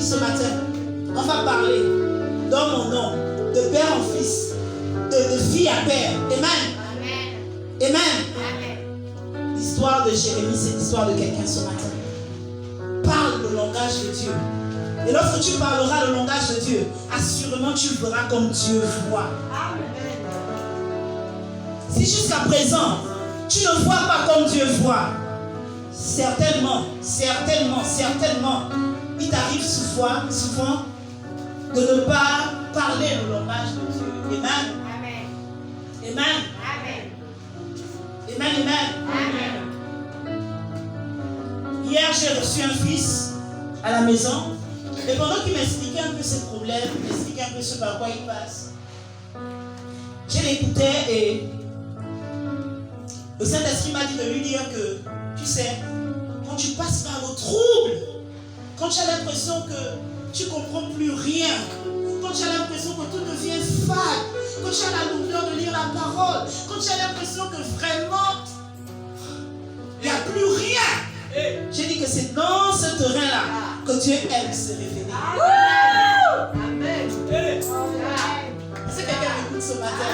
ce matin, on va parler d'homme en homme, de père en fils, de fille à père. Amen. Amen. Amen. L'histoire de Jérémie, c'est l'histoire de quelqu'un ce matin. Parle le langage de Dieu. Et lorsque tu parleras le langage de Dieu, assurément tu verras comme Dieu voit. Si jusqu'à présent, tu ne vois pas comme Dieu voit, certainement, il t'arrive souvent de ne pas parler le langage de Dieu. Amen. Amen. Amen. Amen. Hier, j'ai reçu un fils à la maison. Et pendant qu'il m'expliquait un peu ses problèmes, m'expliquait un peu ce par quoi il passe, je l'écoutais et le Saint-Esprit m'a dit de lui dire que, tu sais, quand tu passes par le trouble, quand tu as l'impression que tu ne comprends plus rien, quand tu as l'impression que tout devient fade, quand tu as la lourdeur de lire la parole, quand tu as l'impression que vraiment, il n'y a plus rien. J'ai dit que c'est dans ce terrain-là que Dieu aime se révéler. Amen. Est-ce que quelqu'un m'écoute ce matin?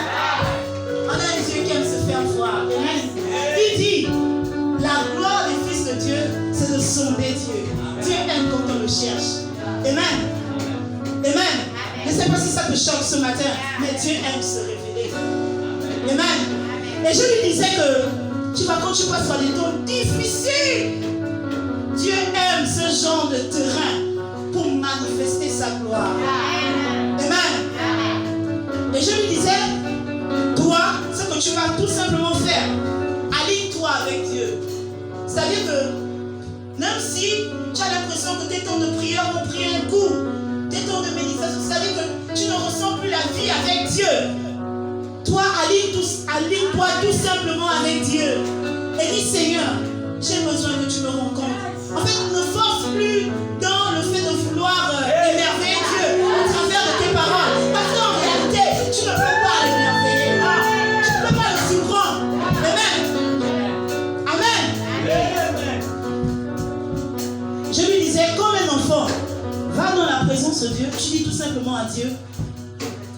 On a un Dieu qui aime se faire voir. Amen. Il dit, la gloire des fils de Dieu, c'est de sonder Dieu. Dieu aime quand on le cherche. Amen. Amen. Je ne sais pas si ça te choque ce matin, mais Dieu aime se révéler. Amen. Et je lui disais que, tu vois, quand tu passes par des temps difficiles, Dieu aime ce genre de terrain pour manifester sa gloire. Amen. Et je lui disais, toi, ce que tu vas tout simplement faire, aligne-toi avec Dieu. C'est-à-dire que, même si tu as l'impression que tes temps de prière ont pris un coup, tes temps de méditation, c'est-à-dire que tu ne ressens plus la vie avec Dieu, toi, aligne-toi tout simplement avec Dieu. Et dis, Seigneur, j'ai besoin que tu me rencontres. En fait, ne force plus dans le fait de vouloir émerveiller Dieu à travers de tes paroles. Parce qu'en réalité, tu ne peux pas l'émerveiller. Tu ne peux pas le surprendre. Amen. Amen. Je lui disais, comme un enfant, va dans la présence de Dieu. Tu dis tout simplement à Dieu,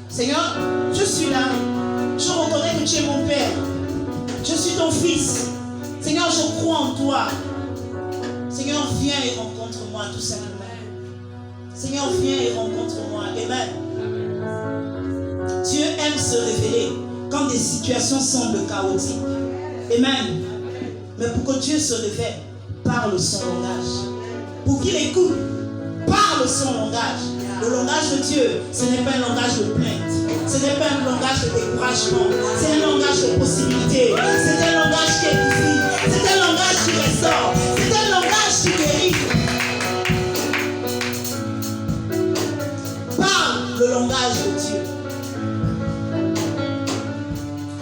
Seigneur, je suis là. Je reconnais que tu es mon Père. Je suis ton Fils. Seigneur, je crois en toi. Seigneur, viens et rencontre-moi tout simplement. Seigneur, viens et rencontre-moi. Amen. Dieu aime se révéler quand des situations semblent chaotiques. Amen. Mais pour que Dieu se révèle, parle son langage. Pour qu'il écoute, parle son langage. Le langage de Dieu, ce n'est pas un langage de plainte. Ce n'est pas un langage de découragement. C'est un langage de possibilité. C'est un langage qui édifie. C'est un langage qui restaure. C'est un langage qui guérit. Parle le langage de Dieu.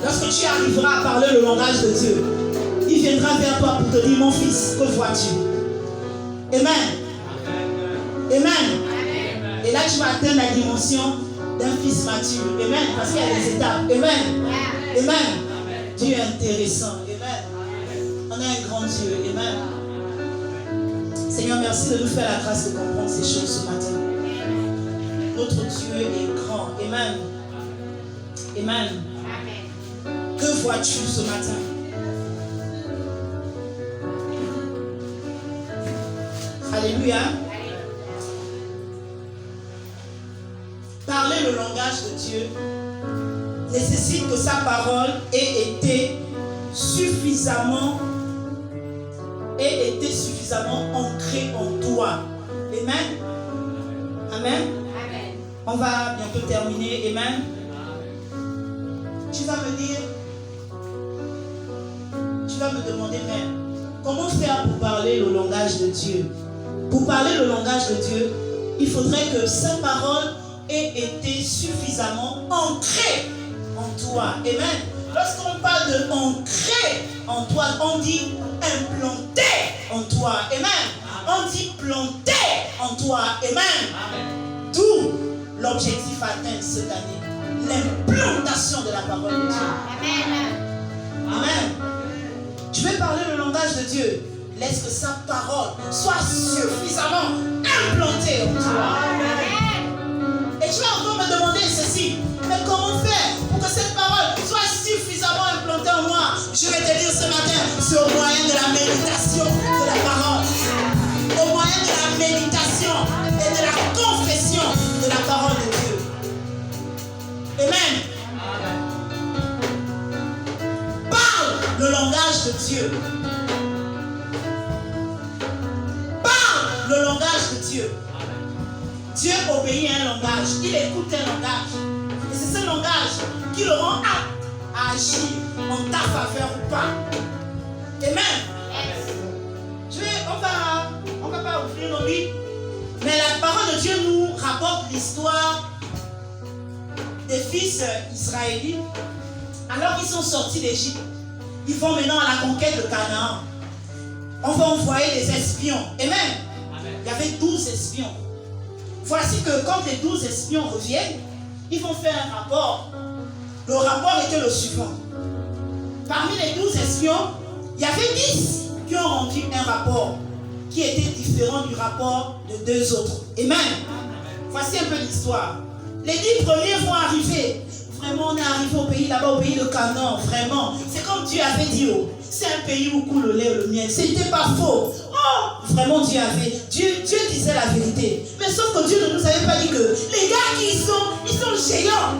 Lorsque tu arriveras à parler le langage de Dieu, il viendra vers toi pour te dire, mon fils, que vois-tu? Amen. Amen. Et là, tu vas atteindre la dimension d'un fils mature. Amen. Parce qu'il y a des étapes. Amen. Amen. Dieu est intéressant. Amen. On a un grand Dieu. Amen. Seigneur, merci de nous faire la grâce de comprendre ces choses ce matin. Notre Dieu est grand. Amen. Amen. Que vois-tu ce matin? Alléluia. Parler le langage de Dieu nécessite que sa parole ait été suffisamment ancrée en toi. Amen. Amen. On va bientôt terminer. Amen. Tu vas me demander, mais comment faire pour parler le langage de Dieu? Pour parler le langage de Dieu, il faudrait que sa parole ait été suffisamment ancrée en toi. Amen. Lorsqu'on parle de ancré en toi, on dit implanté en toi. Amen. On dit planté en toi. Amen. D'où l'objectif atteint cette année. L'implantation de la parole de Dieu. Amen. Amen. Tu veux parler le langage de Dieu? Laisse que sa parole soit suffisamment implantée en toi. l'application et de la confession de la parole de Dieu. Amen. Parle le langage de Dieu. Parle le langage de Dieu. Dieu obéit à un langage. Il écoute un langage. Et c'est ce langage qui le rend apte à agir en ta faveur ou pas. Amen. On va pas ouvrir nos Bibles, mais la parole de Dieu nous rapporte l'histoire des fils israélites. Alors qu'ils sont sortis d'Égypte, ils vont maintenant à la conquête de Canaan. On va envoyer des espions. Amen. Il y avait 12 espions. Voici que quand les 12 espions reviennent, ils vont faire un rapport. Le rapport était le suivant. Parmi les 12 espions, il y avait 10 qui ont rendu un rapport qui était différent du rapport de 2 autres. Amen. Voici un peu l'histoire. Les 10 premiers vont arriver. Vraiment, on est arrivé au pays là-bas, au pays de Canaan. Vraiment, c'est comme Dieu avait dit. Oh, c'est un pays où coule le lait et le miel. C'était pas faux. Oh, vraiment, Dieu disait la vérité. Mais sauf que Dieu ne nous avait pas dit que les gars qui y sont, ils sont géants.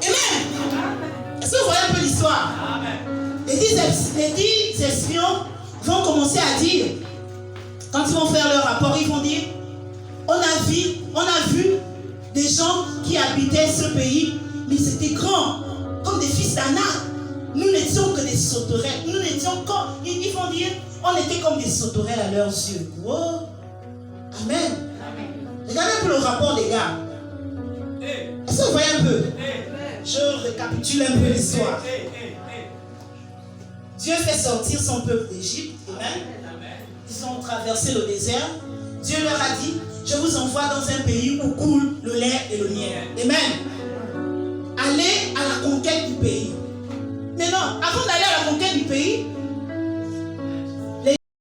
Amen. Est-ce que vous voyez un peu l'histoire? Les 10 espions vont commencer à dire, quand ils vont faire leur rapport, ils vont dire, on a vu des gens qui habitaient ce pays, mais c'était grand, comme des fils d'Anak. Nous n'étions que des sauterelles. Ils vont dire, on était comme des sauterelles à leurs yeux. Wow. Amen. Regardez un peu le rapport des gars. Est-ce que vous voyez un peu? Je récapitule un peu l'histoire. Dieu fait sortir son peuple d'Égypte. Amen. Ils ont traversé le désert. Dieu leur a dit, je vous envoie dans un pays où coule le lait et le miel. Amen. Allez à la conquête du pays. Mais non, avant d'aller à la conquête du pays,